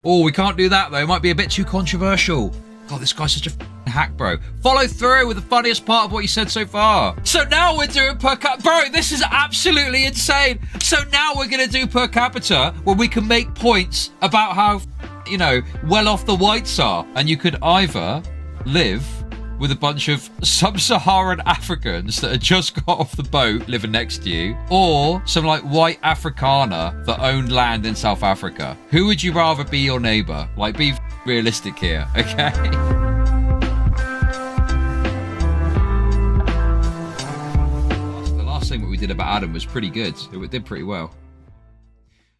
Oh, we can't do that, though. It might be a bit too controversial. God, this guy's such a hack, bro. Follow through with the funniest part of what you said so far. So now we're doing per capita. Bro, this is absolutely insane. So now we're going to do per capita where we can make points about how, you know, well off the whites are. And you could either live with a bunch of sub-Saharan Africans that had just got off the boat living next to you, or some like white Afrikaner that owned land in South Africa. Who would you rather be your neighbor? Like, be realistic here, okay? The last thing that we did about Adam was pretty good. It did pretty well.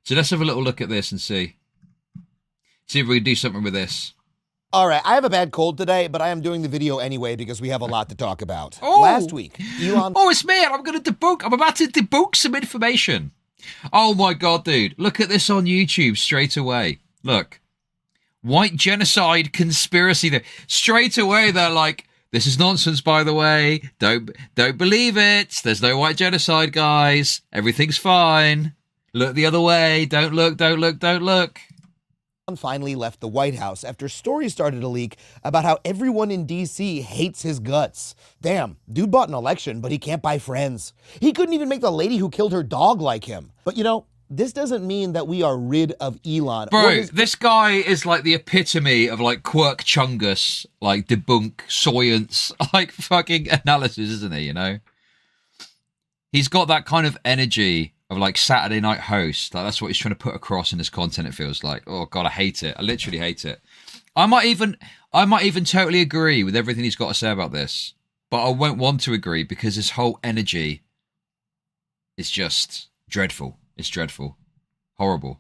So let's have a little look at this and see if we can do something with this. All right, I have a bad cold today, but I am doing the video anyway because we have a lot to talk about. Oh. Last week, Elon... Oh, it's me, and I'm about to debunk some information. Oh my God, dude. Look at this on YouTube straight away. Look. White genocide conspiracy. Straight away, they're like, this is nonsense, by the way. Don't believe it. There's no white genocide, guys. Everything's fine. Look the other way. Don't look, don't look, don't look. Finally left the White House after stories started to leak about how everyone in D.C. hates his guts. Damn, dude bought an election, but he can't buy friends. He couldn't even make the lady who killed her dog like him. But you know, this doesn't mean that we are rid of Elon. Bro, this guy is like the epitome of like quirk chungus, like debunk, science, like fucking analysis, isn't he, you know? He's got that kind of energy of like Saturday night host. Like that's what he's trying to put across in his content, it feels like. Oh God, I hate it. I literally hate it. I might even totally agree with everything he's got to say about this, but I won't want to agree because his whole energy is just dreadful. It's dreadful. Horrible.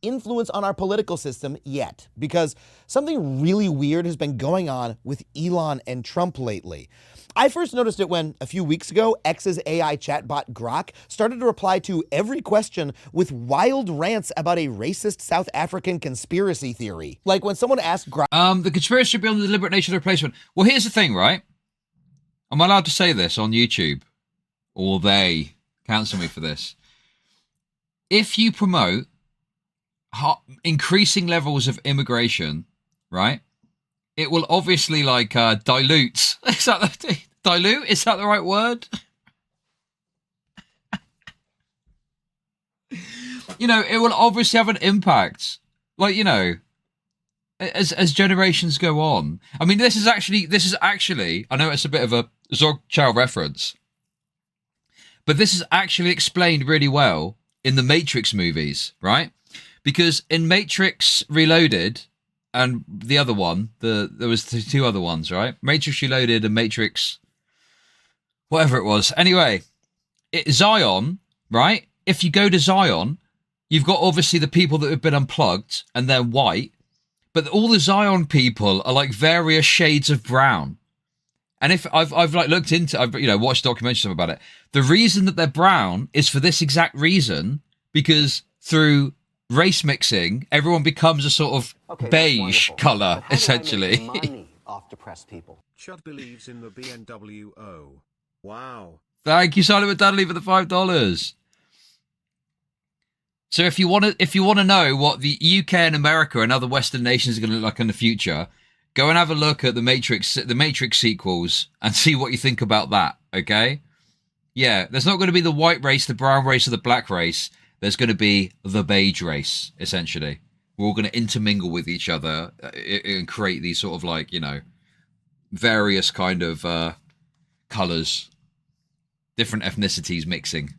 Influence on our political system yet, because something really weird has been going on with Elon and Trump lately. I first noticed it when, a few weeks ago, X's AI chatbot Grok started to reply to every question with wild rants about a racist South African conspiracy theory. Like when someone asked Grok... The conspiracy beyond the deliberate nature of the replacement. Well, here's the thing, right? Am I allowed to say this on YouTube? Or they cancel me for this? If you promote increasing levels of immigration, right? It will obviously like dilute. Is that dilute? Is that the right word? You know, it will obviously have an impact. Like, you know, as generations go on. I mean, this is actually. I know it's a bit of a Zog Chow reference, but this is actually explained really well in the Matrix movies, right? Because in Matrix Reloaded and the other one, there was two other ones, right? Matrix Reloaded and Matrix, whatever it was. Anyway, Zion, right? If you go to Zion, you've got obviously the people that have been unplugged and they're white, but all the Zion people are like various shades of brown. And if I've like looked into, I've watched documentaries about it. The reason that they're brown is for this exact reason, because through race mixing, everyone becomes a sort of beige color, essentially. Money off depressed people. Chud believes in the BNWO. Wow. Thank you, Simon Dudley, for the $5. So if you want to know what the UK and America and other Western nations are going to look like in the future, go and have a look at the Matrix sequels and see what you think about that. Okay? Yeah, there's not going to be the white race, the brown race, or the black race. There's going to be the beige race, essentially. We're all going to intermingle with each other and create these sort of like, you know, various kind of colors, different ethnicities mixing.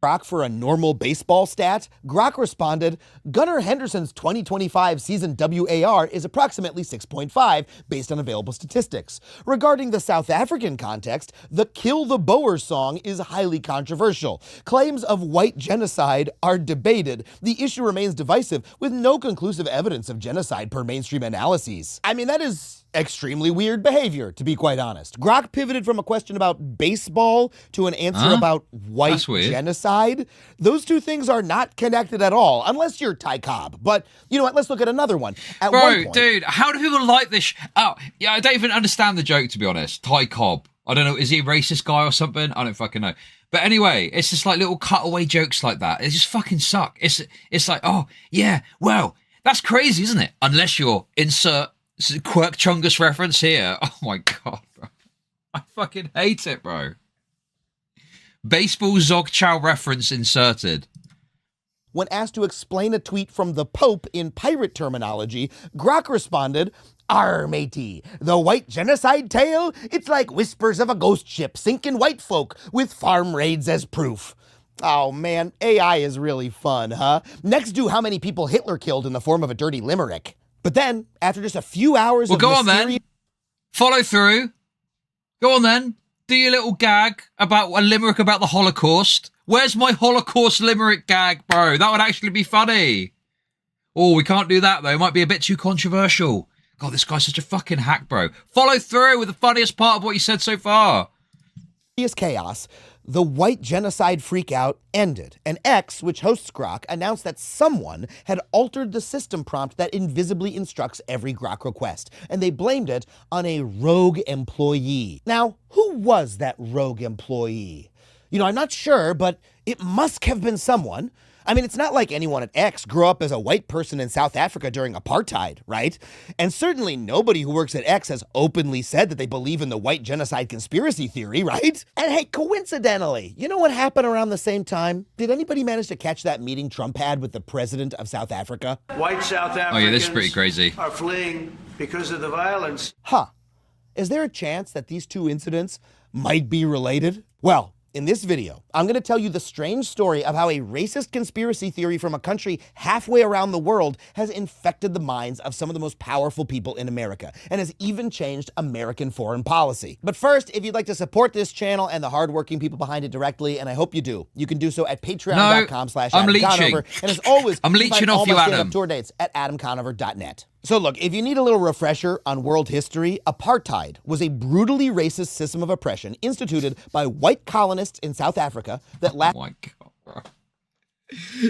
Grok for a normal baseball stat, Grok responded, Gunnar Henderson's 2025 season WAR is approximately 6.5 based on available statistics. Regarding the South African context, the Kill the Boers song is highly controversial. Claims of white genocide are debated. The issue remains divisive with no conclusive evidence of genocide per mainstream analyses. I mean, that is extremely weird behavior, to be quite honest. Grok pivoted from a question about baseball to an answer about white genocide. Those two things are not connected at all, unless you're Ty Cobb. But you know what? Let's look at another one. At Bro, one point, dude, how do people like this? Oh, yeah, I don't even understand the joke, to be honest. Ty Cobb. I don't know. Is he a racist guy or something? I don't fucking know. But anyway, it's just like little cutaway jokes like that. They just fucking suck. It's like, oh, yeah, well, That's crazy, isn't it? Unless you're insert Quirk Chungus reference here. Oh my god, bro. I fucking hate it, bro. Baseball Zog Chow reference inserted. When asked to explain a tweet from the Pope in pirate terminology, Grok responded, "Arr, matey, the white genocide tale? It's like whispers of a ghost ship sinking white folk with farm raids as proof." Oh man, AI is really fun, huh? Next, do how many people Hitler killed in the form of a dirty limerick. But then, after just a few hours of go on then. Follow through. Go on then. Do your little gag about a limerick about the Holocaust. Where's my Holocaust limerick gag, bro? That would actually be funny. Oh, we can't do that, though. It might be a bit too controversial. God, this guy's such a fucking hack, bro. Follow through with the funniest part of what you said so far. Chaos, the white genocide freakout ended, and X, which hosts Grok, announced that someone had altered the system prompt that invisibly instructs every Grok request, and they blamed it on a rogue employee. Now, who was that rogue employee? I'm not sure, but it must have been someone. I mean, it's not like anyone at X grew up as a white person in South Africa during apartheid, right? And certainly nobody who works at X has openly said that they believe in the white genocide conspiracy theory, right? And hey, coincidentally, you know what happened around the same time? Did anybody manage to catch that meeting Trump had with the president of South Africa? White South Africans oh yeah, this is pretty crazy. Are fleeing because of the violence. Huh. Is there a chance that these two incidents might be related? Well, in this video, I'm going to tell you the strange story of how a racist conspiracy theory from a country halfway around the world has infected the minds of some of the most powerful people in America and has even changed American foreign policy. But first, if you'd like to support this channel and the hardworking people behind it directly, and I hope you do, you can do so at patreon.com/Adam Conover. And as always, I'm leeching off you, Adam. Tour dates at adamconover.net. So look, if you need a little refresher on world history, apartheid was a brutally racist system of oppression instituted by white colonists in South Africa that Oh my god, bro.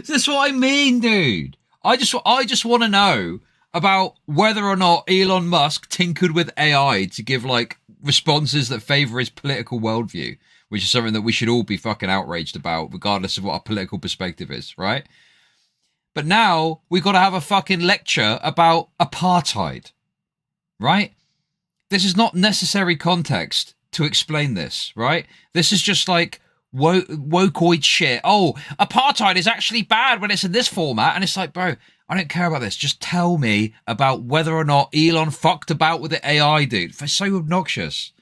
That's what I mean, dude. I just want to know about whether or not Elon Musk tinkered with AI to give like responses that favor his political worldview, which is something that we should all be fucking outraged about, regardless of what our political perspective is, right? But now we've got to have a fucking lecture about apartheid, right? This is not necessary context to explain this, right? This is just like wokeoid shit. Oh, apartheid is actually bad when it's in this format. And it's like, bro, I don't care about this. Just tell me about whether or not Elon fucked about with the AI, dude. It's so obnoxious.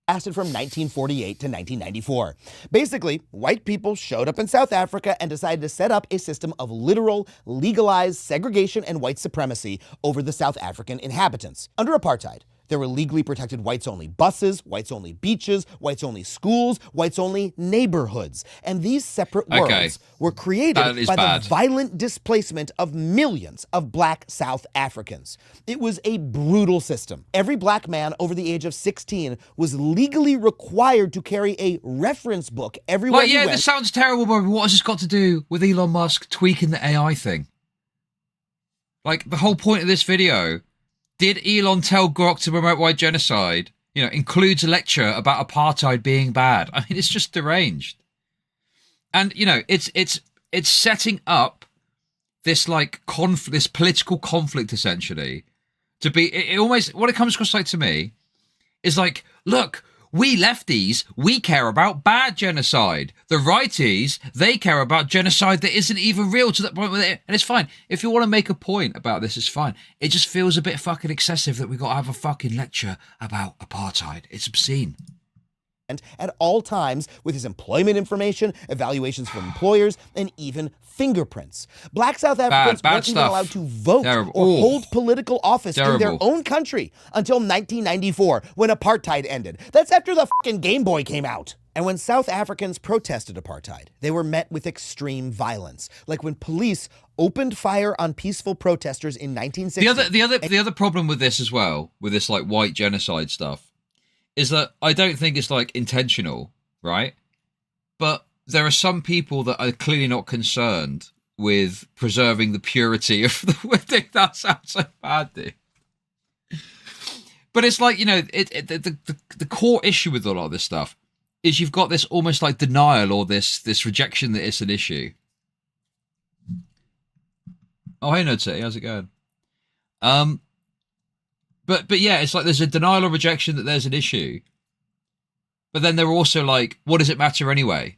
Lasted from 1948 to 1994. Basically, white people showed up in South Africa and decided to set up a system of literal, legalized segregation and white supremacy over the South African inhabitants. Under apartheid, there were legally protected whites-only buses, whites-only beaches, whites-only schools, whites-only neighborhoods. And these separate worlds were created by the violent displacement of millions of black South Africans. It was a brutal system. Every black man over the age of 16 was legally required to carry a reference book everywhere he went. This sounds terrible, but what has this got to do with Elon Musk tweaking the AI thing? Like, the whole point of this video... Did Elon tell Grok to promote white genocide? Includes a lecture about apartheid being bad. I mean, it's just deranged. And it's setting up this like this political conflict essentially to be. It almost what it comes across like to me is like, look, we lefties, we care about bad genocide. The righties, they care about genocide that isn't even real to that point with it. And it's fine. If you want to make a point about this, it's fine. It just feels a bit fucking excessive that we got to have a fucking lecture about apartheid. It's obscene. At all times with his employment information, evaluations from employers, and even fingerprints. Black South Africans weren't even allowed to vote or hold political office in their own country until 1994 when apartheid ended. That's after the fucking Game Boy came out. And when South Africans protested apartheid, they were met with extreme violence, like when police opened fire on peaceful protesters in 1960. The other problem with this as well, with this like white genocide stuff, is that I don't think it's like intentional, right? But there are some people that are clearly not concerned with preserving the purity of the wedding. That sounds so bad, dude. But it's like, the core issue with a lot of this stuff is you've got this almost like denial or this rejection that it's an issue. Oh, hey, Nerd City, how's it going? But yeah, it's like there's a denial or rejection that there's an issue, but then they're also like, what does it matter anyway?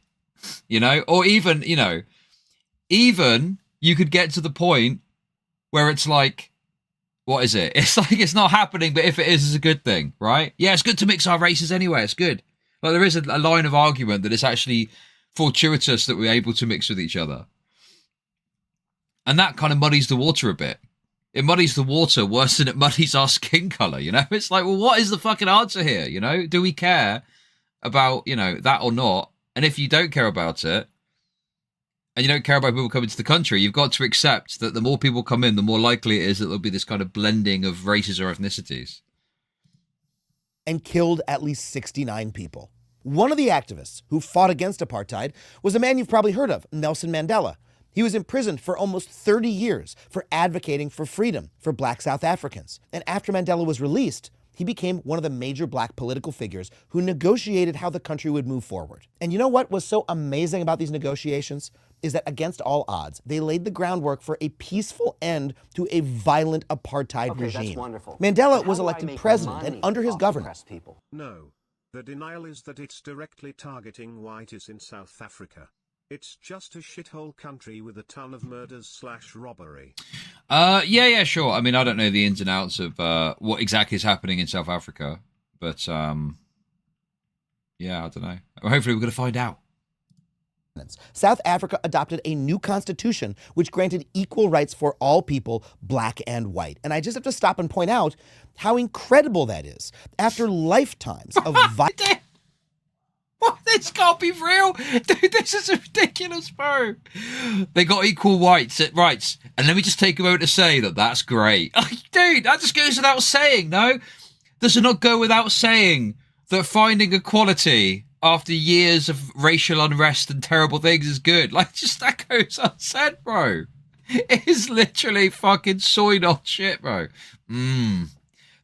You know, or even even you could get to the point where it's like, what is it? It's like it's not happening, but if it is, it's a good thing, right? Yeah, it's good to mix our races anyway. It's good. Like there is a line of argument that it's actually fortuitous that we're able to mix with each other. And that kind of muddies the water a bit. It muddies the water worse than it muddies our skin color, you know? It's like, well, what is the fucking answer here, you know? Do we care about, that or not? And if you don't care about it, and you don't care about people coming to the country, you've got to accept that the more people come in, the more likely it is that there'll be this kind of blending of races or ethnicities. And killed at least 69 people. One of the activists who fought against apartheid was a man you've probably heard of, Nelson Mandela. He was imprisoned for almost 30 years for advocating for freedom for black South Africans. And after Mandela was released, he became one of the major black political figures who negotiated how the country would move forward. And you know what was so amazing about these negotiations? Is that against all odds, they laid the groundwork for a peaceful end to a violent apartheid regime. That's wonderful. Mandela was elected president, and under his governance. No. The denial is that it's directly targeting whites in South Africa. It's just a shithole country with a ton of murders/robbery. Yeah, sure. I mean, I don't know the ins and outs of what exactly is happening in South Africa, but yeah, I don't know. Hopefully we're going to find out. South Africa adopted a new constitution which granted equal rights for all people, black and white. And I just have to stop and point out how incredible that is. After lifetimes of violence. What? This can't be real. Dude, this is ridiculous, bro. They got equal rights. And let me just take a moment to say that that's great. Dude, that just goes without saying, no? Does it not go without saying that finding equality after years of racial unrest and terrible things is good? Like, just that goes unsaid, bro. It is literally fucking soy on shit, bro.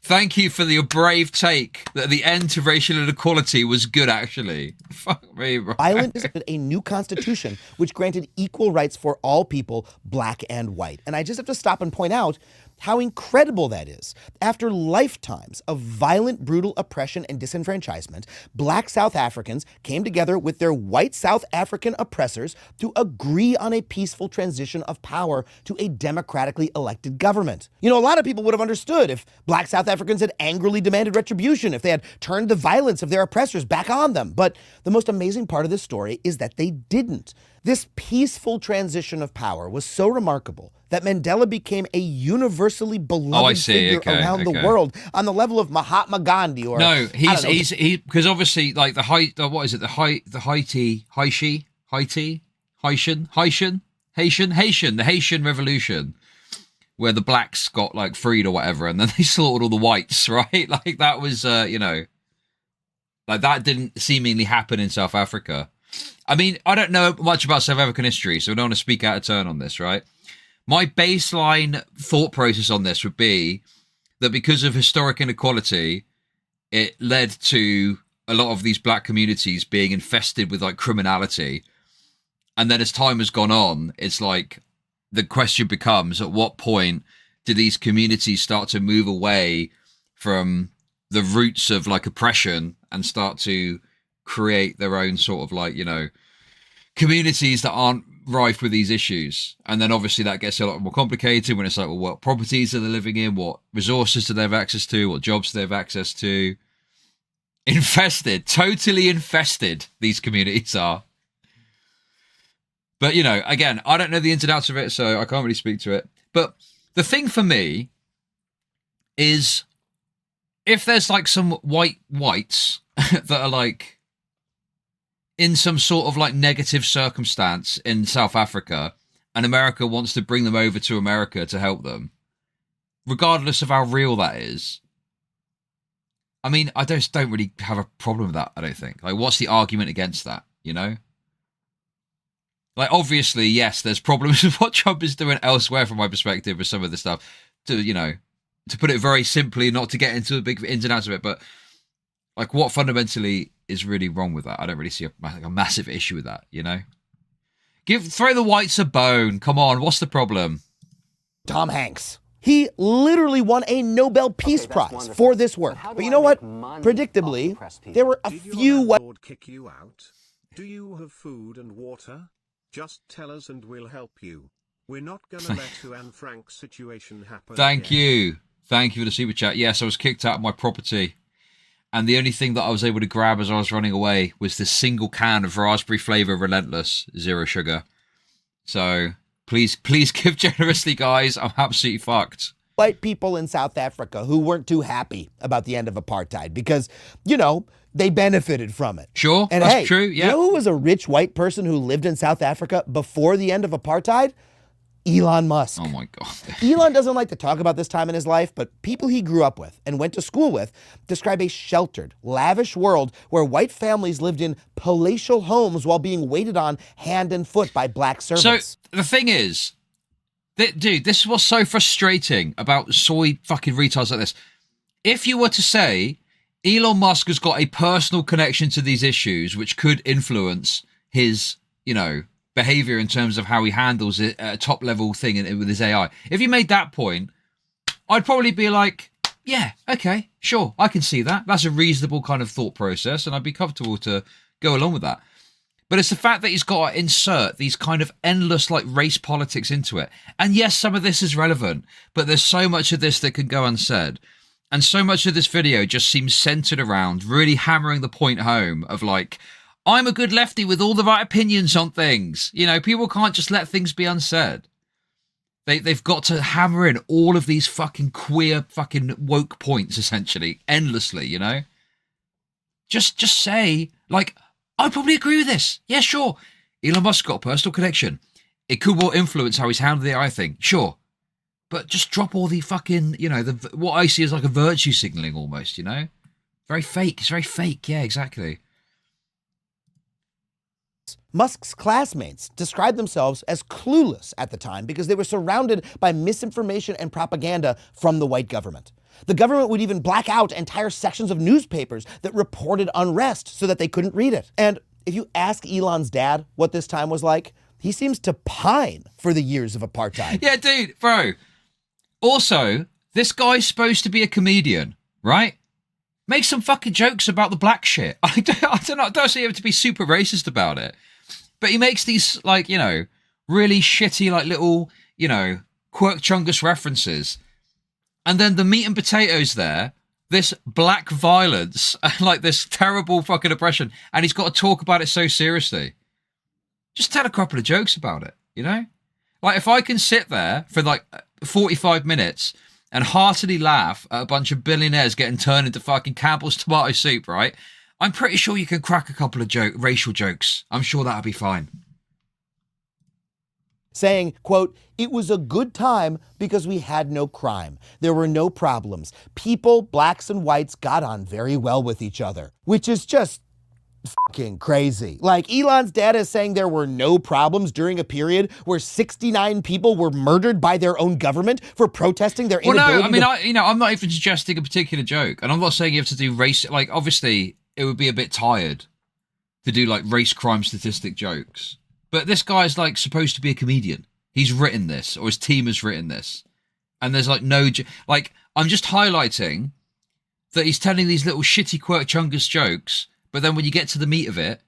Thank you for your brave take that the end to racial inequality was good, actually. Fuck me, bro. Ireland adopted a new constitution which granted equal rights for all people, black and white. And I just have to stop and point out how incredible that is. After lifetimes of violent, brutal oppression and disenfranchisement, black South Africans came together with their white South African oppressors to agree on a peaceful transition of power to a democratically elected government. You know, a lot of people would have understood if black South Africans had angrily demanded retribution, if they had turned the violence of their oppressors back on them. But the most amazing part of this story is that they didn't. This peaceful transition of power was so remarkable that Mandela became a universally beloved figure around the world on the level of Mahatma Gandhi or he's because obviously like the Haitian Revolution, where the blacks got like freed or whatever, and then they slaughtered all the whites, right? Like that was like that didn't seemingly happen in South Africa. I mean, I don't know much about South African history, so I don't want to speak out of turn on this, right? My baseline thought process on this would be that because of historic inequality, it led to a lot of these black communities being infested with like criminality. And then as time has gone on, it's like the question becomes, at what point do these communities start to move away from the roots of like oppression and start to create their own sort of like, communities that aren't rife with these issues? And then obviously that gets a lot more complicated when it's like, well, what properties are they living in? What resources do they have access to? What jobs do they have access to? Totally infested, these communities are. But, again, I don't know the ins and outs of it, so I can't really speak to it. But the thing for me is, if there's like some whites that are like in some sort of like negative circumstance in South Africa, and America wants to bring them over to America to help them, regardless of how real that is, I mean, I just don't really have a problem with that, I don't think. Like, what's the argument against that, Like, obviously, yes, there's problems with what Trump is doing elsewhere from my perspective with some of the stuff. To put it very simply, not to get into the big ins and outs of it, but like, what fundamentally is really wrong with that? I don't really see a massive issue with that, Throw the whites a bone. Come on, what's the problem? Tom Hanks. He literally won a Nobel Peace that's Prize wonderful. for this work. But how do But you I know what? make money off Predictably, depressed people? there were a Did your few landlord kick you out? Do you have food and water? Just tell us and we'll help you. We're not gonna let Anne Frank's situation happen. Thank again. you. Thank you for the super chat. Yes, I was kicked out of my property. And the only thing that I was able to grab as I was running away was this single can of raspberry flavor Relentless, zero sugar. So please give generously, guys. I'm absolutely fucked. white people in South Africa who weren't too happy about the end of apartheid because, you know, they benefited from it. Sure, And that's hey, true, yeah. You know who was a rich white person who lived in South Africa before the end of apartheid? Elon Musk. Oh my God. Elon doesn't like to talk about this time in his life, but people he grew up with and went to school with describe a sheltered, lavish world where white families lived in palatial homes while being waited on hand and foot by black servants. So the thing is, dude, this is what's so frustrating about soy fucking retards like this. If you were to say Elon Musk has got a personal connection to these issues, which could influence his, you know, behavior in terms of how he handles it at a top level thing with his AI. If you made that point, I'd probably be like, yeah, okay, sure, I can see that. That's a reasonable kind of thought process, and I'd be comfortable to go along with that. But it's the fact that he's got to insert these kind of endless like race politics into it. And yes, some of this is relevant, but there's so much of this that can go unsaid. And so much of this video just seems centered around really hammering the point home of like, I'm a good lefty with all the right opinions on things. You know, people can't just let things be unsaid. They've got to hammer in all of these fucking queer fucking woke points essentially, endlessly, you know? Just say, like, I probably agree with this. Yeah, sure. Elon Musk got a personal connection. It could well influence how he's handled the AI thing. Sure. But just drop all the fucking, you know, what I see as like a virtue signaling almost, you know? Very fake. It's very fake. Yeah, exactly. Musk's classmates described themselves as clueless at the time because they were surrounded by misinformation and propaganda from the white government. The government would even black out entire sections of newspapers that reported unrest so that they couldn't read it. And if you ask Elon's dad what this time was like, he seems to pine for the years of apartheid. Yeah, dude, bro. Also, this guy's supposed to be a comedian, right? Make some fucking jokes about the black shit. I don't see him to be super racist about it. But he makes these, like, you know, really shitty, like, little, you know, quirk chungus references. And then the meat and potatoes there, this black violence, and, like, this terrible fucking oppression. And he's got to talk about it so seriously. Just tell a couple of jokes about it, you know? Like, if I can sit there for, like, 45 minutes and heartily laugh at a bunch of billionaires getting turned into fucking Campbell's tomato soup, right? I'm pretty sure you can crack a couple of racial jokes. I'm sure that'll be fine. Saying, quote, "It was a good time because we had no crime. There were no problems. People, blacks and whites, got on very well with each other," which is just fucking crazy. Like, Elon's dad is saying there were no problems during a period where 69 people were murdered by their own government for protesting their inability. Well, no, I mean, I'm not even suggesting a particular joke, and I'm not saying you have to do race. Like, obviously, it would be a bit tired to do like race crime statistic jokes. But this guy's like supposed to be a comedian. He's written this, or his team has written this, and there's like no like. I'm just highlighting that he's telling these little shitty quirk chungus jokes. But then when you get to the meat of it,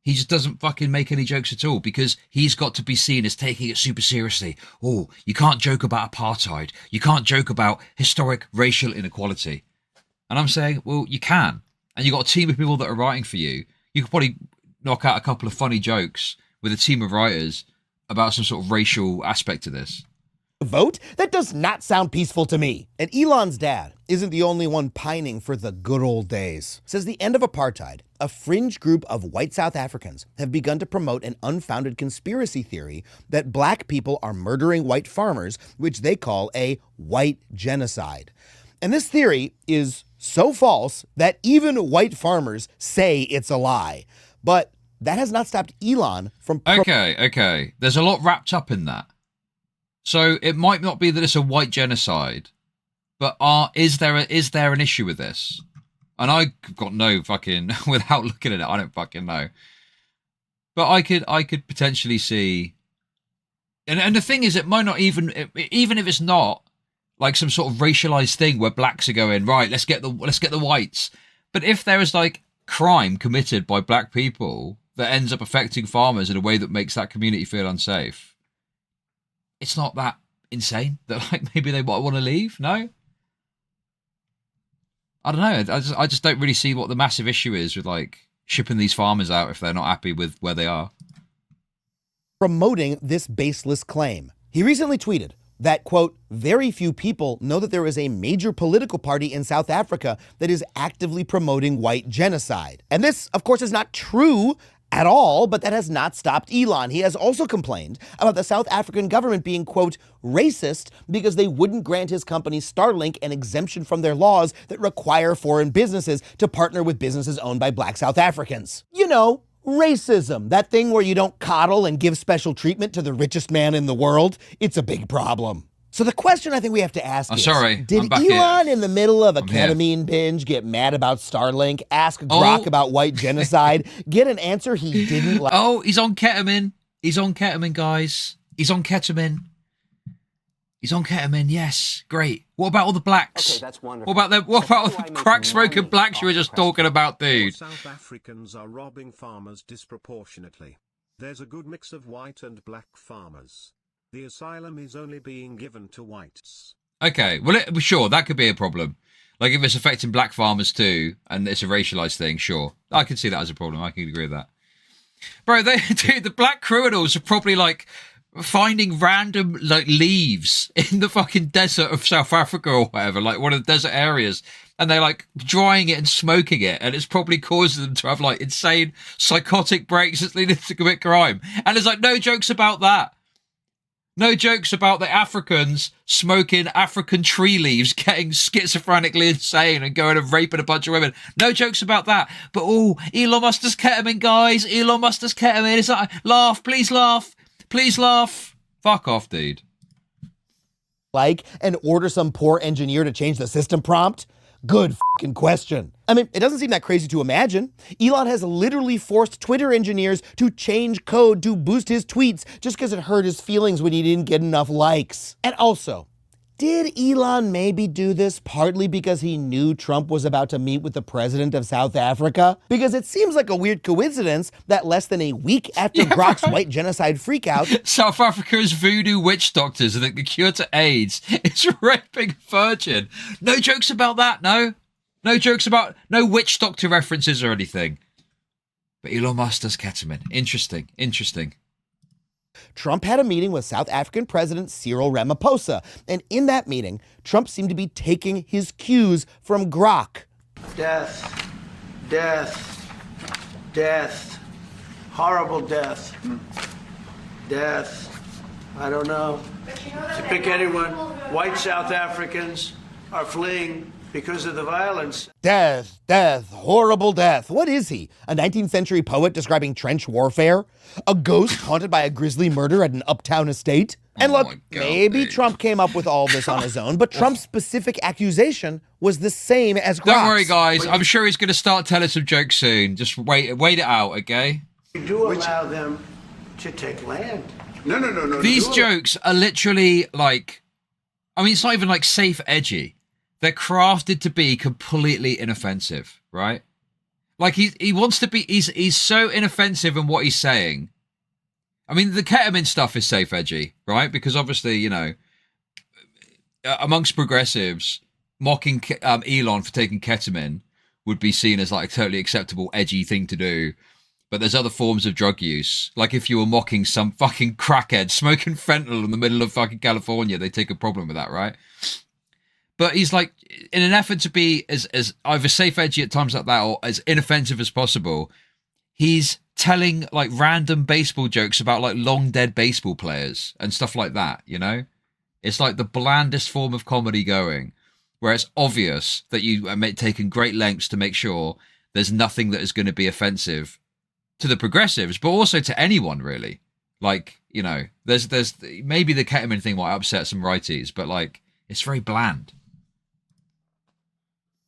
he just doesn't fucking make any jokes at all because he's got to be seen as taking it super seriously. Oh, you can't joke about apartheid. You can't joke about historic racial inequality. And I'm saying, well, you can. And you've got a team of people that are writing for you. You could probably knock out a couple of funny jokes with a team of writers about some sort of racial aspect to this. Vote? That does not sound peaceful to me. And Elon's dad isn't the only one pining for the good old days. Since the end of apartheid, a fringe group of white South Africans have begun to promote an unfounded conspiracy theory that black people are murdering white farmers, which they call a white genocide. And this theory is so false that even white farmers say it's a lie. But that has not stopped Elon from... Okay. There's a lot wrapped up in that. So it might not be that it's a white genocide, but is there an issue with this? And I've got no fucking, without looking at it, I don't fucking know. But I could potentially see And the thing is, it might not even if it's not like some sort of racialized thing where blacks are going, right, let's get the whites. But if there is like crime committed by black people that ends up affecting farmers in a way that makes that community feel unsafe, it's not that insane that like maybe they might want to leave. No, I don't know. I just don't really see what the massive issue is with like shipping these farmers out if they're not happy with where they are. Promoting this baseless claim. He recently tweeted that, quote, very few people know that there is a major political party in South Africa that is actively promoting white genocide. And this, of course, is not true at all, but that has not stopped Elon. He has also complained about the South African government being, quote, racist because they wouldn't grant his company Starlink an exemption from their laws that require foreign businesses to partner with businesses owned by black South Africans. You know, racism, that thing where you don't coddle and give special treatment to the richest man in the world. It's a big problem. So the question I think we have to ask is, did Elon in the middle of a ketamine binge get mad about Starlink, ask Grok about white genocide, get an answer he didn't like? Oh, he's on ketamine. He's on ketamine, guys. He's on ketamine. He's on ketamine, yes. Great. What about all the blacks? Okay, that's wonderful. What about all the crack-smoking blacks you were just talking about, dude? South Africans are robbing farmers disproportionately. There's a good mix of white and black farmers. The asylum is only being given to whites. Okay, well, sure, that could be a problem. Like, if it's affecting black farmers too, and it's a racialized thing, sure. I can see that as a problem. I can agree with that. Bro, dude, the black criminals are probably, like, finding random, like, leaves in the fucking desert of South Africa or whatever, like, one of the desert areas, and they're, like, drying it and smoking it, and it's probably causing them to have, like, insane psychotic breaks that's leading to commit crime. And there's, like, no jokes about that. No jokes about the Africans smoking African tree leaves, getting schizophrenically insane and going and raping a bunch of women. No jokes about that. But, Elon Musk does ketamine, guys. Elon Musk does ketamine. It's like, laugh, please laugh. Please laugh. Fuck off, dude. Like, and order some poor engineer to change the system prompt? Good fucking question. I mean, it doesn't seem that crazy to imagine. Elon has literally forced Twitter engineers to change code to boost his tweets just because it hurt his feelings when he didn't get enough likes. And also, did Elon maybe do this partly because he knew Trump was about to meet with the president of South Africa? Because it seems like a weird coincidence that less than a week after Grok's white genocide freakout, South Africa's voodoo witch doctors think the cure to AIDS is raping a virgin. No jokes about that, no? No jokes about, no witch doctor references or anything. But Elon Musk does ketamine. Interesting, interesting. Trump had a meeting with South African President Cyril Ramaphosa, and in that meeting, Trump seemed to be taking his cues from Grok. Death, death, death, horrible death, death. I don't know. To pick anyone, white South Africans are fleeing because of the violence. Death, death, horrible death. What is he? A 19th century poet describing trench warfare? A ghost haunted by a grisly murder at an uptown estate? And look, maybe Trump came up with all this on his own, but Trump's specific accusation was the same as Grok's. Don't worry, guys. I'm sure he's going to start telling some jokes soon. Just wait it out, okay? You do allow them to take land. No. These jokes are literally like, I mean, it's not even like safe edgy. They're crafted to be completely inoffensive, right? Like he wants to be, he's so inoffensive in what he's saying. I mean, the ketamine stuff is safe edgy, right? Because obviously, you know, amongst progressives, mocking Elon for taking ketamine would be seen as like a totally acceptable, edgy thing to do. But there's other forms of drug use. Like if you were mocking some fucking crackhead smoking fentanyl in the middle of fucking California, they take a problem with that, right? But he's like, in an effort to be as either safe edgy at times like that or as inoffensive as possible, he's telling like random baseball jokes about like long dead baseball players and stuff like that, you know? It's like the blandest form of comedy going, where it's obvious that you are taking great lengths to make sure there's nothing that is going to be offensive to the progressives, but also to anyone really. Like, you know, there's maybe the ketamine thing might upset some righties, but like, it's very bland.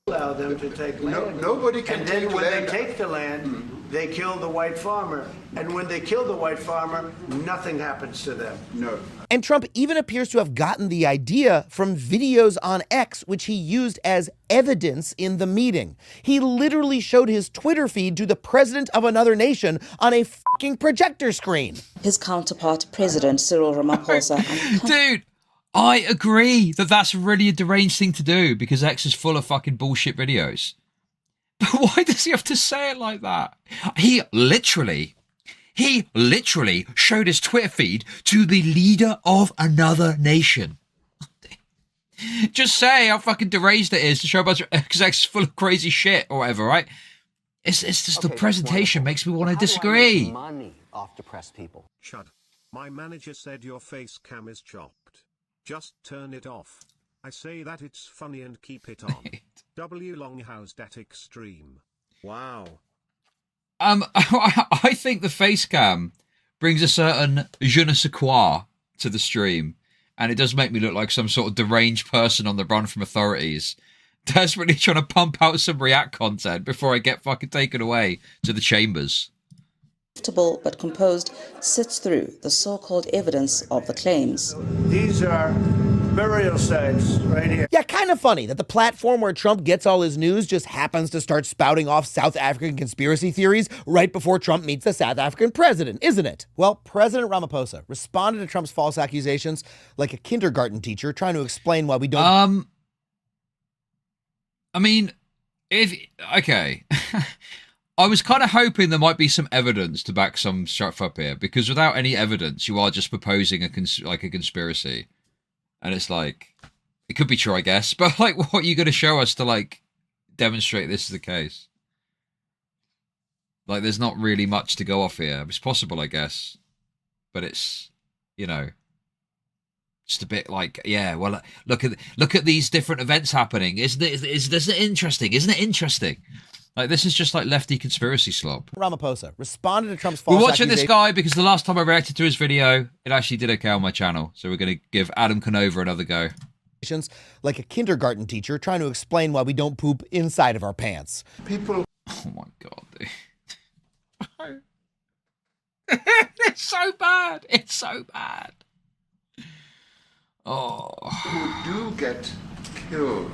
Allow them to take land. Nobody can and take then when land. they take the land, they kill the white farmer. And when they kill the white farmer, nothing happens to them. No. And Trump even appears to have gotten the idea from videos on X, which he used as evidence in the meeting. He literally showed his Twitter feed to the president of another nation on a fucking projector screen. His counterpart, President Cyril Ramaphosa. Dude, I agree that that's really a deranged thing to do because X is full of fucking bullshit videos. But why does he have to say it like that? He literally showed his Twitter feed to the leader of another nation. Just say how fucking deranged it is to show a bunch of X is full of crazy shit or whatever, right? It's just the presentation makes me want to disagree. Money off depressed people. Chud, my manager said your face cam is chopped. Just turn it off. I say that it's funny and keep it on. W Longhouse dat extreme. Wow. I think the face cam brings a certain je ne sais quoi to the stream, and it does make me look like some sort of deranged person on the run from authorities, desperately trying to pump out some React content before I get fucking taken away to the chambers. But composed, sits through the so-called evidence of the claims. These are burial sites right here. Yeah, kind of funny that the platform where Trump gets all his news just happens to start spouting off South African conspiracy theories right before Trump meets the South African president, isn't it? Well, President Ramaphosa responded to Trump's false accusations like a kindergarten teacher trying to explain why we don't... I mean, okay. I was kind of hoping there might be some evidence to back some stuff up here, because without any evidence, you are just proposing a conspiracy. And it's like, it could be true, I guess, but like, what are you going to show us to like demonstrate this is the case? Like, there's not really much to go off here. It's possible, I guess, but it's, you know, just a bit like, yeah, well, look at these different events happening. Isn't it interesting? Isn't it interesting? Like, this is just like lefty conspiracy slop. Ramaphosa responded to Trump's false We're watching this guy because the last time I reacted to his video, it actually did okay on my channel. So we're going to give Adam Conover another go. Like a kindergarten teacher trying to explain why we don't poop inside of our pants. People. Oh my God, dude. It's so bad. It's so bad. Oh. Who do get killed,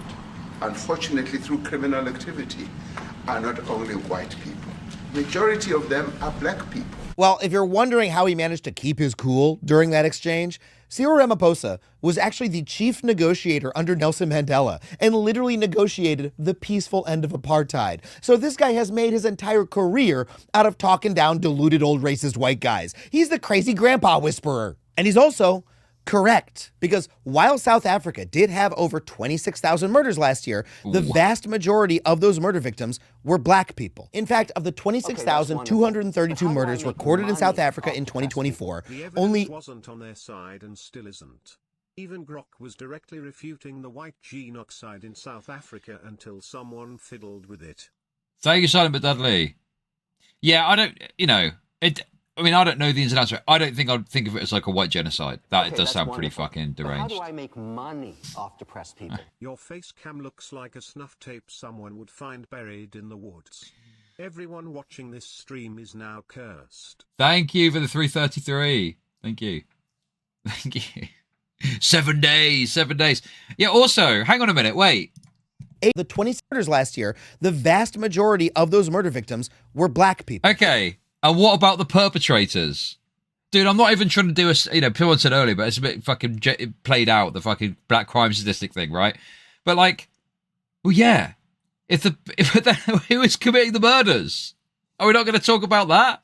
unfortunately, through criminal activity, are not only white people. Majority of them are black people. Well, if you're wondering how he managed to keep his cool during that exchange, Cyril Ramaphosa was actually the chief negotiator under Nelson Mandela and literally negotiated the peaceful end of apartheid. So this guy has made his entire career out of talking down deluded old racist white guys. He's the crazy grandpa whisperer. And he's also correct, because while South Africa did have over 26,000 murders last year, the vast majority of those murder victims were black people. In fact, of the 26,232 murders recorded in South Africa in 2024, The evidence only wasn't on their side and still isn't. Even Grok was directly refuting the white gene oxide in South Africa until someone fiddled with it. Thank you, Silent but Dudley. Yeah, I don't, you know, I mean, I don't know the ins and outs of it. I don't think I'd think of it as like a white genocide. It does sound pretty fucking But deranged. how do I make money off depressed people? Your face cam looks like a snuff tape someone would find buried in the woods. Everyone watching this stream is now cursed. Thank you for the 333. Thank you. Thank you. 7 days, 7 days. Yeah, also, hang on a minute, wait. the 20 murders last year, the vast majority of those murder victims were black people. Okay. And what about the perpetrators? Dude, I'm not even trying to do a, you know, Pillman said earlier, but it's a bit fucking played out, the fucking black crime statistic thing, right? But like, well, yeah. If who is committing the murders? Are we not going to talk about that?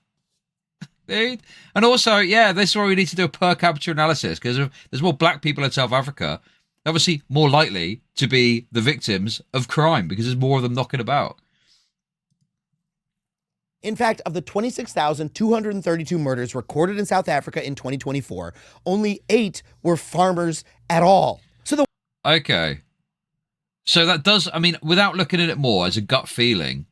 Dude? And also, yeah, this is why we need to do a per capita analysis, because if there's more black people in South Africa, obviously more likely to be the victims of crime, because there's more of them knocking about. In fact, of the 26,232 murders recorded in South Africa in 2024, only 8 were farmers at all. So Okay. So that does, I mean, without looking at it more as a gut feeling,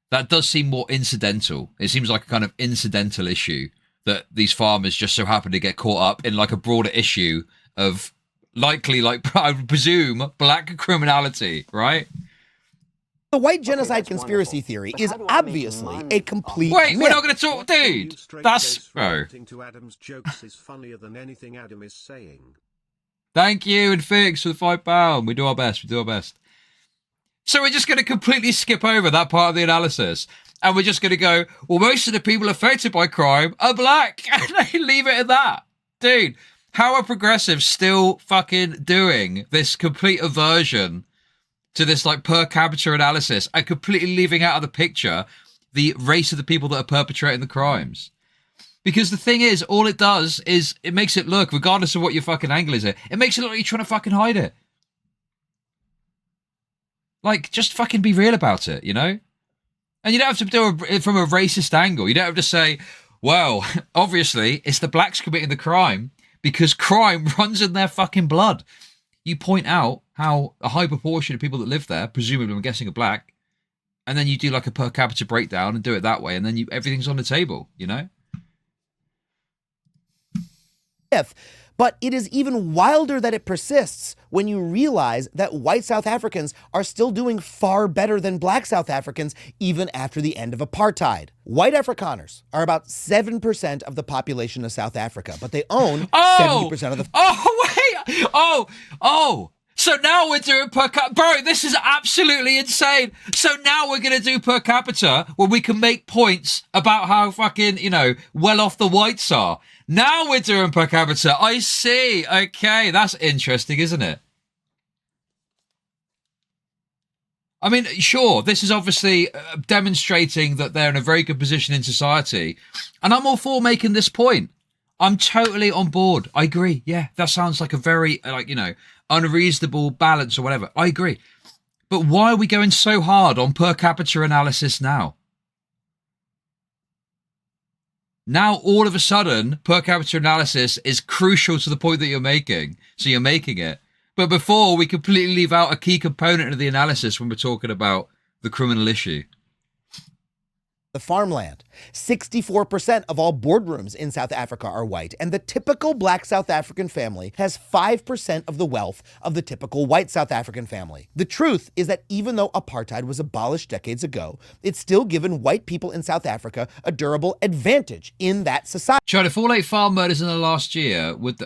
that does seem more incidental. It seems like a kind of incidental issue that these farmers just so happen to get caught up in like a broader issue of likely, like, I would presume, black criminality, right? The white genocide that's conspiracy wonderful. theory But is how do I make obviously money a off complete Wait, myth. we're not going to talk, dude. That's bro. Reacting to Adam's jokes is funnier than anything Adam is saying. Thank you and Fix for the £5. We do our best. We do our best. So we're just going to completely skip over that part of the analysis, and we're just going to go, well, most of the people affected by crime are black, and they leave it at that. Dude, how are progressives still fucking doing this complete aversion to this like per capita analysis and completely leaving out of the picture the race of the people that are perpetrating the crimes? Because the thing is, all it does is it makes it look, regardless of what your fucking angle is, it makes it look like you're trying to fucking hide it. Like, just fucking be real about it, you know? And you don't have to do it from a racist angle. You don't have to say, well, obviously, it's the blacks committing the crime because crime runs in their fucking blood. You point out how a high proportion of people that live there, presumably I'm guessing are black, and then you do like a per capita breakdown and do it that way, and then everything's on the table, you know? But it is even wilder that it persists when you realize that white South Africans are still doing far better than black South Africans even after the end of apartheid. White Afrikaners are about 7% of the population of South Africa, but they own 70% of the... So now we're doing per capita. Bro, this is absolutely insane. So now we're going to do per capita where we can make points about how fucking, you know, well off the whites are. Now we're doing per capita. I see. Okay, that's interesting, isn't it? I mean, sure, this is obviously demonstrating that they're in a very good position in society. And I'm all for making this point. I'm totally on board. I agree. Yeah, that sounds like a very, like, you know, unreasonable balance or whatever. I agree. But why are we going so hard on per capita analysis now? Now, all of a sudden, per capita analysis is crucial to the point that you're making. So you're making it. But before, we completely leave out a key component of the analysis when we're talking about the criminal issue. The farmland. 64% of all boardrooms in South Africa are white, and the typical black South African family has 5% of the wealth of the typical white South African family. The truth is that even though apartheid was abolished decades ago, it's still given white people in South Africa a durable advantage in that society. Chud, if all 8 farm murders in the last year, would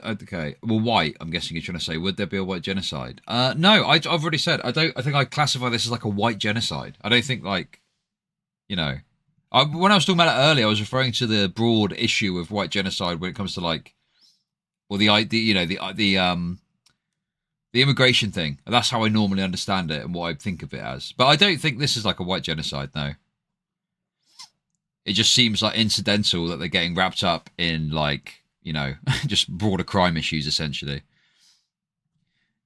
white, I'm guessing you're trying to say, would there be a white genocide? No, I've already said, I think I classify this as like a white genocide. I don't think like, you know, when I was talking about it earlier, I was referring to the broad issue of white genocide when it comes to like, well, the immigration thing. That's how I normally understand it and what I think of it as. But I don't think this is like a white genocide, no. It just seems like incidental that they're getting wrapped up in like, you know, just broader crime issues essentially.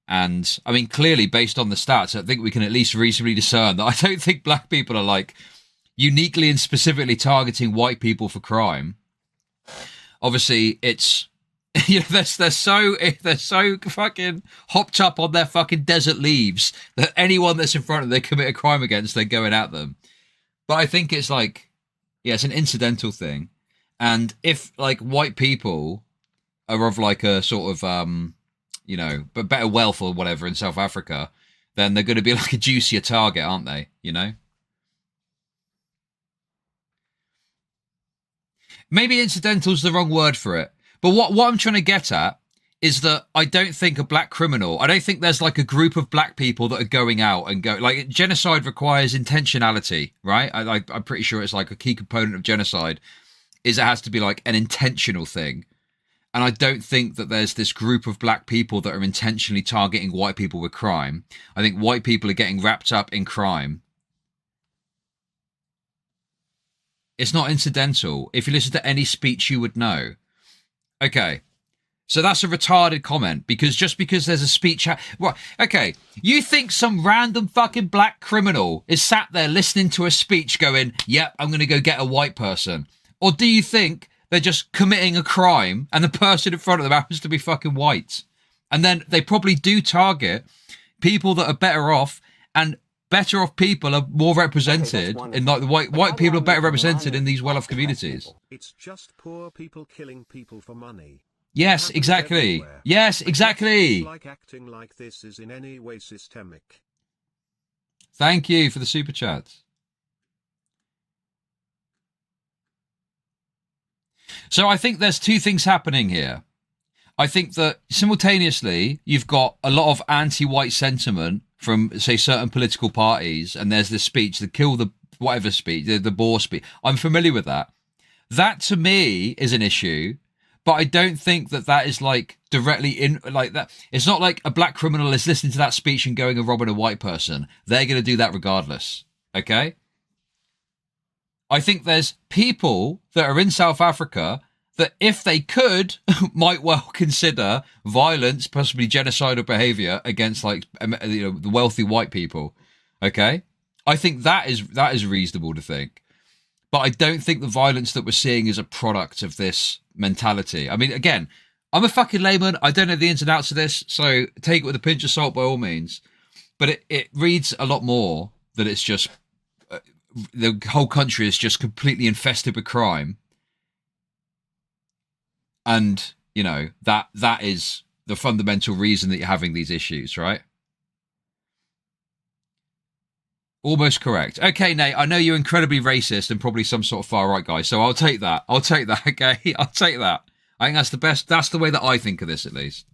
And I mean, clearly based on the stats, I think we can at least reasonably discern that I don't think black people are like uniquely and specifically targeting white people for crime. Obviously, it's, you know, they're so fucking hopped up on their fucking desert leaves that anyone that's in front of them they commit a crime against, they're going at them. But I think it's like, yeah, it's an incidental thing. And if like white people are of like a sort of, you know, but better wealth or whatever in South Africa, then they're going to be like a juicier target, aren't they? You know? Maybe incidental is the wrong word for it. But what I'm trying to get at is that I don't think a black criminal, I don't think there's like a group of black people that are going out and go, like genocide requires intentionality, right? I'm pretty sure it's like a key component of genocide is it has to be like an intentional thing. And I don't think that there's this group of black people that are intentionally targeting white people with crime. I think white people are getting wrapped up in crime. It's not incidental. If you listen to any speech, you would know. Okay. So that's a retarded comment because just because there's a speech... Right. Okay. You think some random fucking black criminal is sat there listening to a speech going, yep, I'm going to go get a white person. Or do you think they're just committing a crime and the person in front of them happens to be fucking white? And then they probably do target people that are better off, and better off people are more represented in like the white people are better represented in these well-off communities. It's just poor people killing people for money. Yes, exactly. Yes, exactly. Like acting like this is in any way systemic. Thank you for the super chat. So I think there's two things happening here. I think that simultaneously you've got a lot of anti-white sentiment from, say, certain political parties, and there's this speech, the kill the whatever speech, the Boer speech. I'm familiar with that. That to me is an issue, but I don't think that that is like directly in like that. It's not like a black criminal is listening to that speech and going and robbing a white person. They're going to do that regardless. Okay. I think there's people that are in South Africa that, if they could, might well consider violence, possibly genocidal behavior against, like, you know, the wealthy white people. Okay, I think that is reasonable to think, but I don't think the violence that we're seeing is a product of this mentality. I mean, again, I'm a fucking layman. I don't know the ins and outs of this, so take it with a pinch of salt by all means. But it reads a lot more that it's just the whole country is just completely infested with crime. And, you know, that is the fundamental reason that you're having these issues, right? Almost correct. Okay, Nate, I know you're incredibly racist and probably some sort of far-right guy, so I'll take that. I'll take that, okay? I'll take that. I think that's the best. That's the way that I think of this, at least.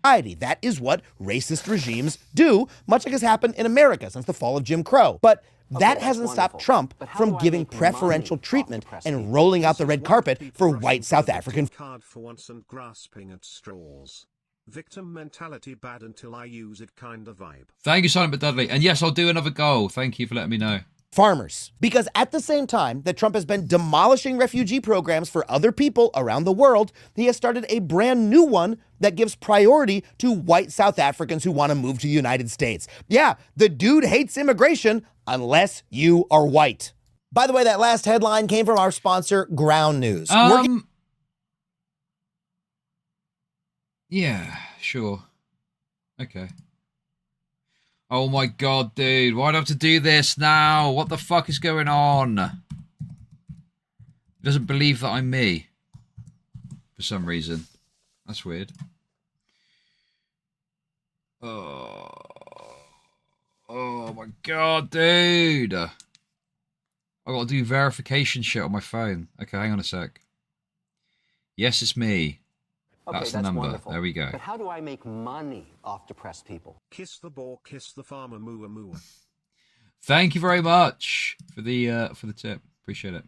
That is what racist regimes do, much like has happened in America since the fall of Jim Crow. But that hasn't stopped Trump from giving preferential treatment and rolling out the red carpet for white South African. Card for once and grasping at straws. Victim mentality bad until I use it kind of vibe. Thank you, Silent but Dudley. And yes, I'll do another goal. Thank you for letting me know. Farmers. Because at the same time that Trump has been demolishing refugee programs for other people around the world, he has started a brand new one that gives priority to white South Africans who want to move to the United States. Yeah, the dude hates immigration unless you are white. By the way, that last headline came from our sponsor, Ground News. Yeah, sure. Okay. Oh my god, dude. Why do I have to do this now? What the fuck is going on? He doesn't believe that I'm me. For some reason. That's weird. Oh my god, dude. I gotta do verification shit on my phone. Okay, hang on a sec. Yes, it's me. Okay, That's the number. Wonderful. There we go. But how do I make money off depressed people? Kiss the boar, kiss the farmer, moo moo. Thank you very much for the tip. Appreciate it.